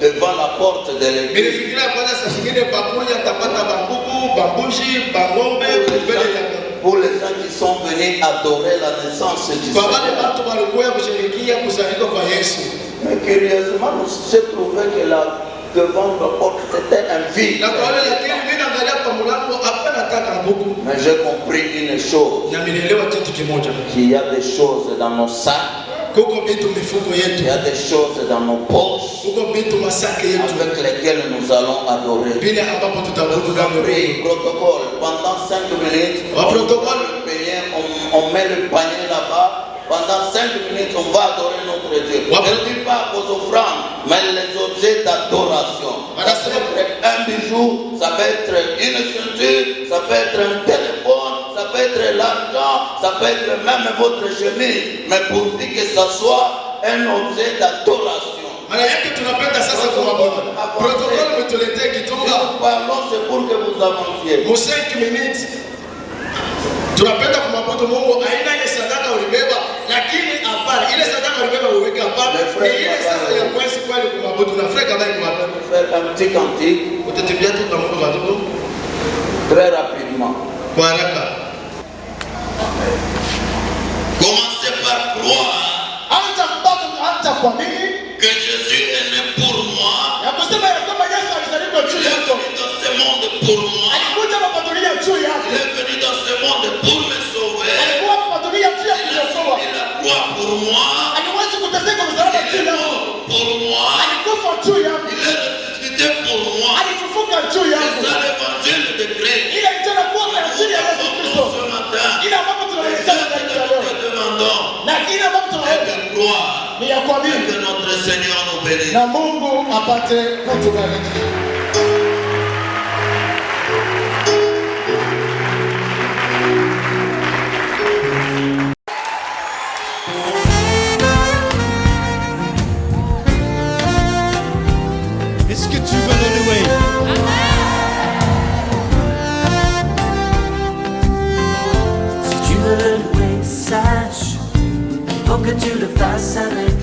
[SPEAKER 3] devant la porte de l'église.
[SPEAKER 1] nilifikiria kwanza saa zingine pamoja tapata bambuku, bambushi, bangombe, mbele ya
[SPEAKER 3] Pour les gens qui sont venus adorer la naissance du
[SPEAKER 1] kwa wale
[SPEAKER 3] Seigneur.
[SPEAKER 1] watu walikuwa kusherehekea kuzaliwa kwa Yesu.
[SPEAKER 3] Mais curieusement, j'ai trouvé que là, devant la porte, c'était un vide.
[SPEAKER 1] Na kwa wale lakini mimi naangalia kwa mlango hapa nataka mbuku.
[SPEAKER 3] Mais j'ai compris une chose,
[SPEAKER 1] Na nilielewa kitu kimoja.
[SPEAKER 3] qu'il y a des choses dans nos sacs,
[SPEAKER 1] Kuko vitu mifuko
[SPEAKER 3] il
[SPEAKER 1] yetu.
[SPEAKER 3] y a des choses dans nos poches
[SPEAKER 1] Kuko vitu masaki yetu.
[SPEAKER 3] avec lesquelles nous allons adorer.
[SPEAKER 1] Bila ambapo tutabudu
[SPEAKER 3] Nous
[SPEAKER 1] na
[SPEAKER 3] avons pris le protocole. Pendant 5 minutes,
[SPEAKER 1] Au protocole.
[SPEAKER 3] on met le panier là-bas. Pendant 5 minutes, on va adorer notre Dieu.
[SPEAKER 1] Ouais.
[SPEAKER 3] Je ne dis pas vos offrandes, mais les objets d'adoration. Ça peut être un bijou, ça peut être une ceinture, ça peut être un téléphone, ça peut être l'argent, ça peut être même votre chemise. Mais pour dire que ça soit un objet d'adoration.
[SPEAKER 1] Maana yake tunapenda sasa kumwabudu. Protokoli umetuletea
[SPEAKER 3] Si
[SPEAKER 1] kitunga.
[SPEAKER 3] nous parlons, c'est pour que vous avanciez.
[SPEAKER 1] Mu 5 minutes tunapenda kumwabudu Mungu. Aina ile sadaka ulibeba, lakini hapana, ile sadaka ulibeba uweke hapana. Ni ile sasa ya kwesi kweli kumwabudu na freka bali
[SPEAKER 3] On
[SPEAKER 1] kumwabudu.
[SPEAKER 3] va faire un petit cantique
[SPEAKER 1] Utatembea tu kwa Mungu wadugu
[SPEAKER 3] très rapidement.
[SPEAKER 1] kwa haraka.
[SPEAKER 3] Commencez par croire
[SPEAKER 1] Anza kuamini
[SPEAKER 3] que Jésus est né pour moi.
[SPEAKER 1] ya kusema ya kwamba Yesu alizaliwa juu
[SPEAKER 3] Il est
[SPEAKER 1] yako.
[SPEAKER 3] venu dans ce monde pour moi.
[SPEAKER 1] Alikuja hapa dunia juu
[SPEAKER 3] Il
[SPEAKER 1] yako.
[SPEAKER 3] est venu dans ce monde pour me sauver.
[SPEAKER 1] Alikuwa hapa dunia juu ya
[SPEAKER 3] Il
[SPEAKER 1] kuokoa.
[SPEAKER 3] a croix pour moi.
[SPEAKER 1] Aliweza kuteseka msalaba
[SPEAKER 3] Il
[SPEAKER 1] juu
[SPEAKER 3] est
[SPEAKER 1] yako.
[SPEAKER 3] mort pour moi.
[SPEAKER 1] Alikufa juu yako.
[SPEAKER 3] Il est ressuscité pour moi.
[SPEAKER 1] Alifufuka juu
[SPEAKER 3] C'est
[SPEAKER 1] yako.
[SPEAKER 3] ça l'évangile de Christ.
[SPEAKER 1] Ile njema kwa ajili ya Yesu Kristo.
[SPEAKER 3] Ce matin,
[SPEAKER 1] Ile ambapo tunaelekea ndani ya leo.
[SPEAKER 3] nous te demandons
[SPEAKER 1] Na ile ambapo
[SPEAKER 3] et
[SPEAKER 1] tunaenda
[SPEAKER 3] de croire
[SPEAKER 1] ni ya kuamini
[SPEAKER 3] que notre Seigneur nous bénisse.
[SPEAKER 1] na Mungu apate kutubariki.
[SPEAKER 4] Est-ce que tu veux le louer?
[SPEAKER 2] Si tu veux le louer, sache qu'il faut que tu le fasses avec